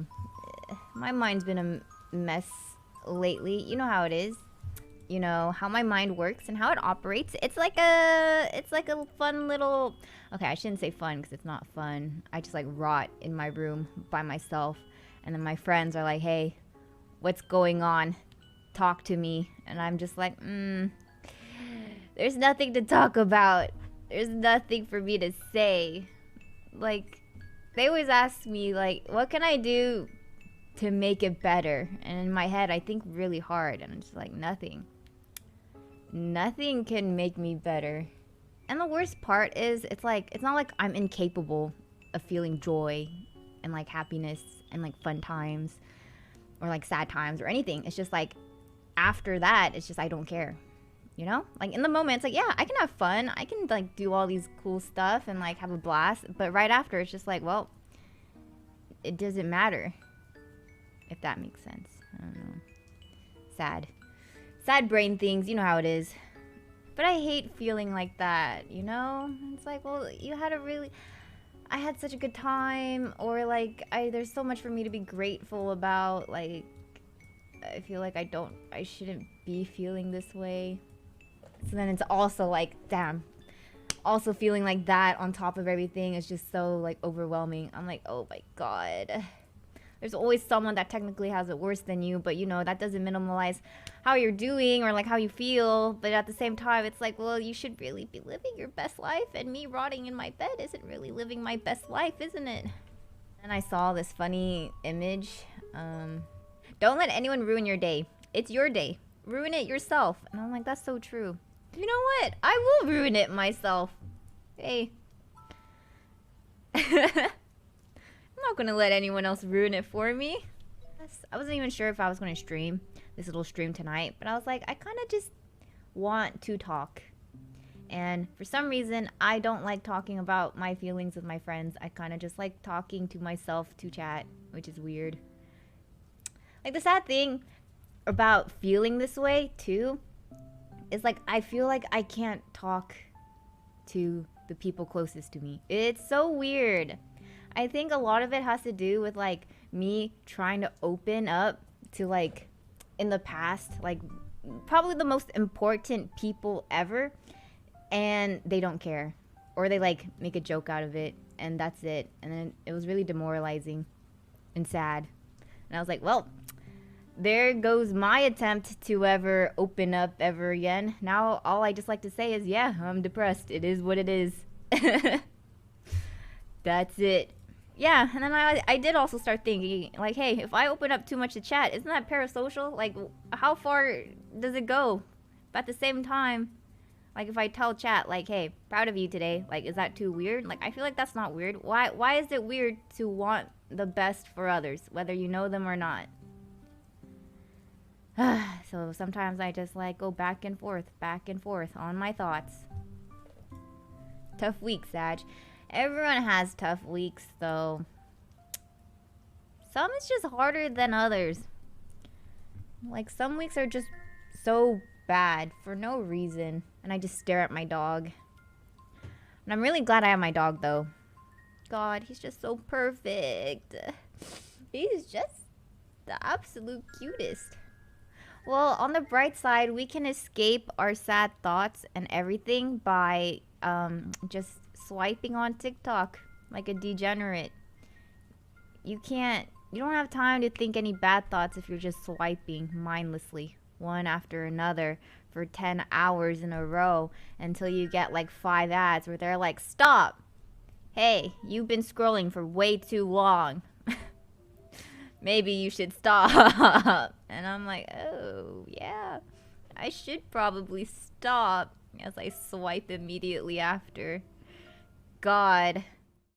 know. My mind's been a mess lately. You know how it is. You know how my mind works and how it operates. It's like a fun little. Okay, I shouldn't say fun because it's not fun. I just like rot in my room by myself, and then my friends are like, "Hey, what's going on? Talk to me." And I'm just like, there's nothing to talk about. There's nothing for me to say. Like, they always ask me, like, what can I do to make it better? And in my head, I think really hard. And I'm just like, nothing. Nothing can make me better. And the worst part is, it's not like I'm incapable of feeling joy and like happiness and like fun times or like sad times or anything. It's just like, after that, it's just I don't care. You know? Like in the moment, it's like, yeah, I can have fun. I can like do all these cool stuff and like have a blast. But right after, it's just like, well, it doesn't matter. If that makes sense. I don't know. Sad. Sad brain things. You know how it is. But I hate feeling like that, you know? It's like, well, I had such a good time. Or like, there's so much for me to be grateful about. Like, I feel like I shouldn't be feeling this way. So then it's also like, damn. Also feeling like that on top of everything is just so like overwhelming. I'm like, oh my god. There's always someone that technically has it worse than you, but you know, that doesn't minimize how you're doing or like how you feel. But at the same time, it's like, well, you should really be living your best life, and me rotting in my bed isn't really living my best life, isn't it? And I saw this funny image. Don't let anyone ruin your day. It's your day. Ruin it yourself. And I'm like, that's so true. You know what? I will ruin it myself. Hey. I'm not gonna let anyone else ruin it for me. I wasn't even sure if I was gonna stream this little stream tonight, but I was like, I kind of just want to talk. And for some reason, I don't like talking about my feelings with my friends. I kind of just like talking to myself to chat, which is weird. Like, the sad thing about feeling this way too is like, I feel like I can't talk to the people closest to me. It's so weird. I think a lot of it has to do with like me trying to open up to like in the past, like probably the most important people ever, and they don't care, or they like make a joke out of it, and that's it. And then it was really demoralizing and sad. And I was like, well, there goes my attempt to ever open up ever again. Now all I just like to say is, yeah, I'm depressed. It is what it is. That's it. Yeah, and then I did also start thinking, like, hey, if I open up too much to chat, isn't that parasocial? Like, how far does it go? But at the same time, like, if I tell chat, like, hey, proud of you today, like, is that too weird? Like, I feel like that's not weird. Why is it weird to want the best for others, whether you know them or not? So sometimes I just, like, go back and forth on my thoughts. Tough week, Sag. Everyone has tough weeks, though. Some is just harder than others. Like, some weeks are just so bad for no reason. And I just stare at my dog. And I'm really glad I have my dog, though. God, he's just so perfect. He's just the absolute cutest. Well, on the bright side, we can escape our sad thoughts and everything by just swiping on TikTok like a degenerate. You don't have time to think any bad thoughts if you're just swiping mindlessly, one after another, for 10 hours in a row until you get like 5 ads where they're like, stop! Hey, you've been scrolling for way too long. Maybe you should stop. And I'm like, oh, yeah, I should probably stop, as I swipe immediately after. God,